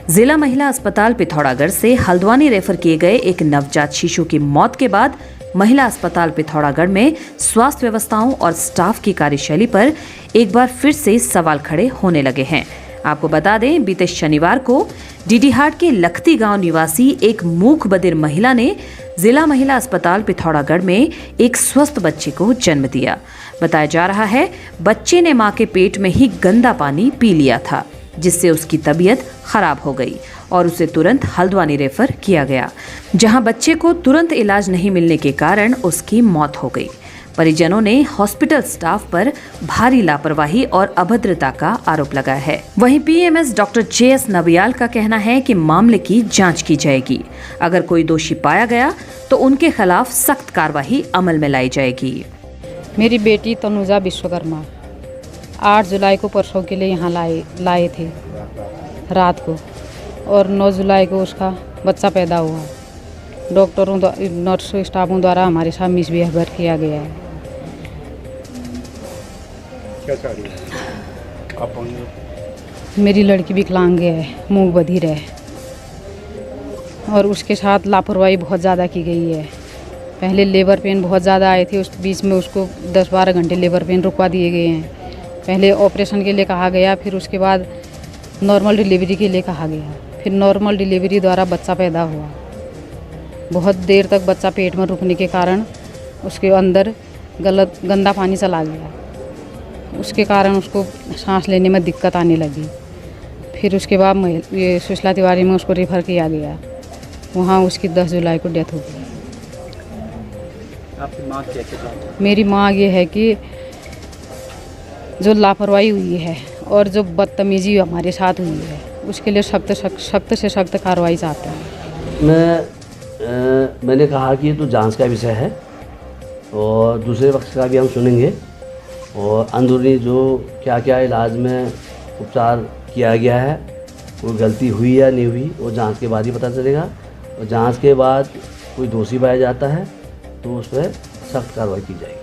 जिला महिला अस्पताल पिथौरागढ़ से हल्द्वानी रेफर किए गए एक नवजात शिशु की मौत के बाद महिला अस्पताल पिथौरागढ़ में स्वास्थ्य व्यवस्थाओं और स्टाफ की कार्यशैली पर एक बार फिर से सवाल खड़े होने लगे हैं। आपको बता दें, बीते शनिवार को डीडीहाट के लखती गांव निवासी एक मूक बधिर महिला ने जिला महिला अस्पताल पिथौरागढ़ में एक स्वस्थ बच्चे को जन्म दिया। बताया जा रहा है, बच्चे ने मां के पेट में ही गंदा पानी पी लिया था, जिससे उसकी तबीयत खराब हो गई और उसे तुरंत हल्द्वानी रेफर किया गया, जहां बच्चे को तुरंत इलाज नहीं मिलने के कारण उसकी मौत हो गई। परिजनों ने हॉस्पिटल स्टाफ पर भारी लापरवाही और अभद्रता का आरोप लगाया है। वहीं पीएमएस डॉक्टर JS नबियाल का कहना है कि मामले की जांच की जाएगी। अगर कोई दोषी पाया गया तो उनके खिलाफ सख्त कार्रवाई अमल में लाई जाएगी। मेरी बेटी तनुजा विश्वकर्मा 8 जुलाई को परसों के लिए यहाँ लाए थे रात को, और 9 जुलाई को उसका बच्चा पैदा हुआ। डॉक्टरों नर्स स्टाफों द्वारा हमारे साथ मिसबिहेवियर किया गया है। क्या चाह रही है आप? मेरी लड़की विकलांग है, मूक बधिर है, और उसके साथ लापरवाही बहुत ज़्यादा की गई है। पहले लेबर पेन बहुत ज़्यादा आए थे, उस बीच में उसको 10-12 घंटे लेबर पेन रुकवा दिए गए हैं। पहले ऑपरेशन के लिए कहा गया, फिर उसके बाद नॉर्मल डिलीवरी के लिए कहा गया, फिर नॉर्मल डिलीवरी द्वारा बच्चा पैदा हुआ। बहुत देर तक बच्चा पेट में रुकने के कारण उसके अंदर गंदा पानी चला गया, उसके कारण उसको सांस लेने में दिक्कत आने लगी। फिर उसके बाद ये सुशीला तिवारी में उसको रेफर किया गया, वहाँ उसकी 10 जुलाई को डेथ हो गई। आपकी माँ क्या कहती है? मेरी माँ ये है कि जो लापरवाही हुई है और जो बदतमीजी हमारे साथ हुई है, उसके लिए सख्त से सख्त कार्रवाई चाहते हैं। मैंने कहा कि ये तो जांच का विषय है और दूसरे पक्ष का भी हम सुनेंगे, और अंदरूनी जो क्या क्या इलाज में उपचार किया गया है, कोई गलती हुई या नहीं हुई, वो जांच के बाद ही पता चलेगा। और जांच के बाद कोई दोषी पाया जाता है तो उस पर सख्त कार्रवाई की जाएगी।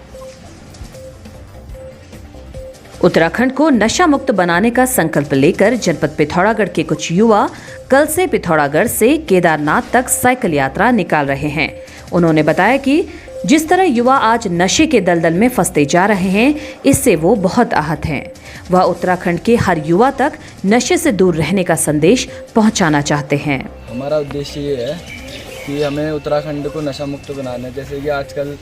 उत्तराखंड को नशा मुक्त बनाने का संकल्प लेकर जनपद पिथौरागढ़ के कुछ युवा कल से पिथौरागढ़ से केदारनाथ तक साइकिल यात्रा निकाल रहे हैं। उन्होंने बताया कि जिस तरह युवा आज नशे के दलदल में फंसते जा रहे हैं, इससे वो बहुत आहत हैं। वह उत्तराखंड के हर युवा तक नशे से दूर रहने का संदेश पहुंचाना चाहते हैं। हमारा उद्देश्य ये है कि हमें उत्तराखंड को नशा मुक्त बनाना है। जैसे कि आजकल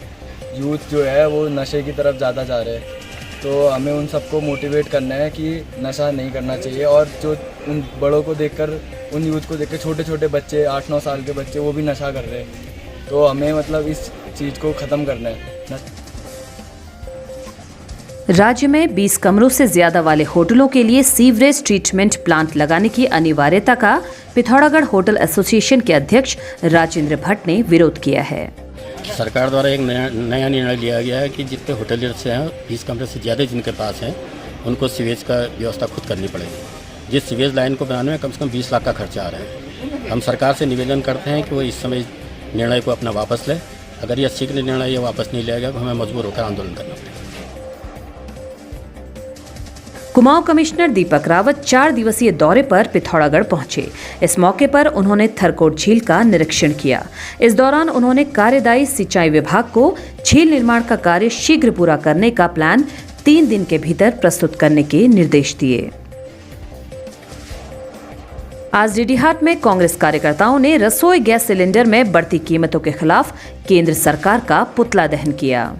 यूथ जो है वो नशे की तरफ ज़्यादा जा रहे हैं, तो हमें उन सबको मोटिवेट करना है कि नशा नहीं करना चाहिए। और जो उन बड़ों को देखकर, उन यूथ को देखकर छोटे छोटे बच्चे 8-9 साल के बच्चे वो भी नशा कर रहे हैं, तो हमें मतलब इस चीज़ को ख़त्म करना है। राज्य में 20 कमरों से ज्यादा वाले होटलों के लिए सीवरेज ट्रीटमेंट प्लांट लगाने की अनिवार्यता का पिथौरागढ़ होटल एसोसिएशन के अध्यक्ष राजेंद्र भट्ट ने विरोध किया है। सरकार द्वारा एक नया निर्णय लिया गया है कि जितने होटलियर्स हैं 20 कमरे से ज़्यादा जिनके पास हैं, उनको सीवेज का व्यवस्था खुद करनी पड़ेगी। जिस सीवेज लाइन को बनाने में कम से कम 20 लाख का खर्चा आ रहा है। हम सरकार से निवेदन करते हैं कि वो इस समय निर्णय को अपना वापस ले। अगर यह शीघ्र निर्णय ये वापस नहीं लिया गया तो हमें मजबूर होकर आंदोलन करना पड़ेगा। कुमाऊं कमिश्नर दीपक रावत 4 दिवसीय दौरे पर पिथौरागढ़ पहुंचे। इस मौके पर उन्होंने थरकोट झील का निरीक्षण किया। इस दौरान उन्होंने कार्यदायी सिंचाई विभाग को झील निर्माण का कार्य शीघ्र पूरा करने का प्लान 3 दिन के भीतर प्रस्तुत करने के निर्देश दिए। आज डीडीहाट में कांग्रेस कार्यकर्ताओं ने रसोई गैस सिलेंडर में बढ़ती कीमतों के खिलाफ केंद्र सरकार का पुतला दहन किया।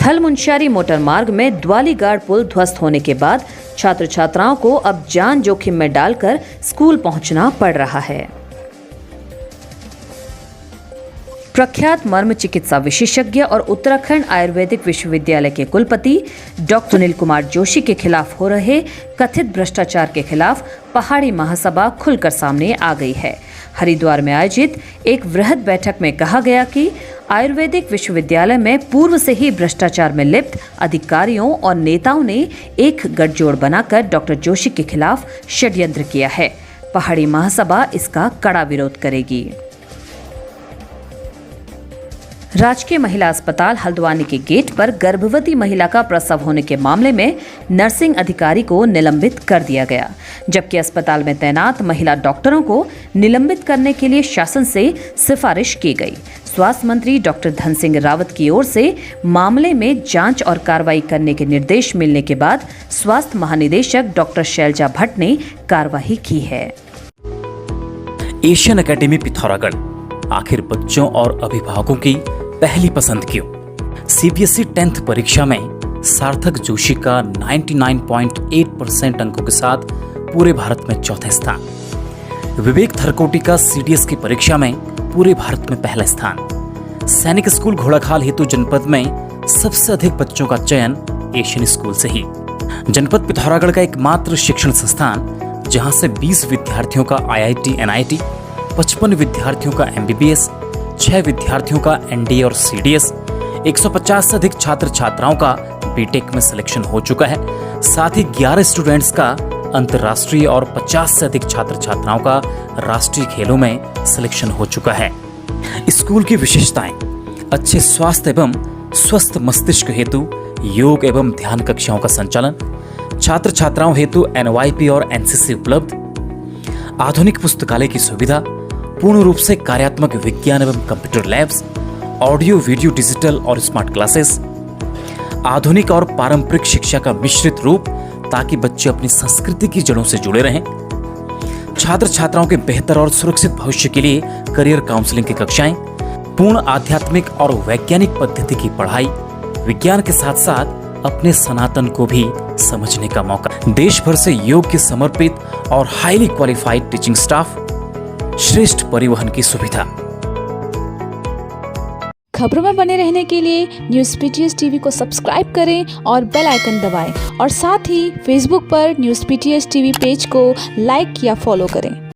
थल मुंशियारी मोटर मार्ग में द्वालीगाड़ पुल ध्वस्त होने के बाद छात्र छात्राओं को अब जान जोखिम में डालकर स्कूल पहुंचना पड़ रहा है। प्रख्यात मर्म चिकित्सा विशेषज्ञ और उत्तराखंड आयुर्वेदिक विश्वविद्यालय के कुलपति डॉक्टर सुनील कुमार जोशी के खिलाफ हो रहे कथित भ्रष्टाचार के खिलाफ पहाड़ी महासभा खुलकर सामने आ गई है। हरिद्वार में आयोजित एक वृहद बैठक में कहा गया कि आयुर्वेदिक विश्वविद्यालय में पूर्व से ही भ्रष्टाचार में लिप्त अधिकारियों और नेताओं ने एक गठजोड़ बनाकर डॉक्टर जोशी के खिलाफ षड्यंत्र किया है। पहाड़ी महासभा इसका कड़ा विरोध करेगी। राजकीय महिला अस्पताल हल्द्वानी के गेट पर गर्भवती महिला का प्रसव होने के मामले में नर्सिंग अधिकारी को निलंबित कर दिया गया, जबकि अस्पताल में तैनात महिला डॉक्टरों को निलंबित करने के लिए शासन से सिफारिश की गई। स्वास्थ्य मंत्री डॉक्टर धन सिंह रावत की ओर से मामले में जांच और कार्रवाई करने के निर्देश मिलने के बाद स्वास्थ्य महानिदेशक डॉक्टर शैलजा भट्ट ने कार्रवाई की है। एशियन एकेडमी पिथौरागढ़ आखिर बच्चों और अभिभावकों की पहली पसंद क्यों? सीबीएसई 10th परीक्षा में सार्थक जोशी का 99.8% अंकों के साथ पूरे भारत में चौथे स्थान, विवेक थरकोटी का सीडीएस की परीक्षा में पूरे भारत में पहला स्थान, सैनिक स्कूल घोड़ाखाल हेतु जनपद में सबसे अधिक बच्चों का चयन एशियन स्कूल से ही। जनपद पिथौरागढ़ का एकमात्र शिक्षण संस्थान जहां से 20 विद्यार्थियों का आईआईटी एनआईटी, 55 विद्यार्थियों का एमबीबीएस, 6 विद्यार्थियों का एनडीए और सीडीएस, 150 से अधिक छात्र छात्राओं का बीटेक में सिलेक्शन हो चुका है। साथ ही 11 स्टूडेंट्स का अंतर्राष्ट्रीय और 50 से अधिक छात्र छात्राओं का राष्ट्रीय खेलों में सिलेक्शन हो चुका है। स्कूल की विशेषताएं: अच्छे स्वास्थ्य एवं स्वस्थ मस्तिष्क हेतु योग एवं ध्यान कक्षाओं का संचालन, छात्र छात्राओं हेतु एनवाईपी और एनसीसी उपलब्ध, आधुनिक पुस्तकालय की सुविधा, पूर्ण रूप से कार्यात्मक विज्ञान एवं computer labs, audio video digital और स्मार्ट क्लासेस, आधुनिक और पारंपरिक शिक्षा का मिश्रित रूप ताकि बच्चे अपनी संस्कृति की जड़ों से जुड़े रहें, छात्र छात्राओं के बेहतर और सुरक्षित भविष्य के लिए करियर काउंसलिंग की कक्षाएं, पूर्ण आध्यात्मिक और वैज्ञानिक पद्धति की पढ़ाई, विज्ञान के साथ साथ अपने सनातन को भी समझने का मौका, देश भर से योग के समर्पित और हाईली क्वालिफाइड टीचिंग स्टाफ, श्रेष्ठ परिवहन की सुविधा। खबरों में बने रहने के लिए न्यूज़ पीटीएस टीवी को सब्सक्राइब करें और बेल आइकन दबाएं और साथ ही फेसबुक पर न्यूज़ पीटीएस टीवी पेज को लाइक या फॉलो करें।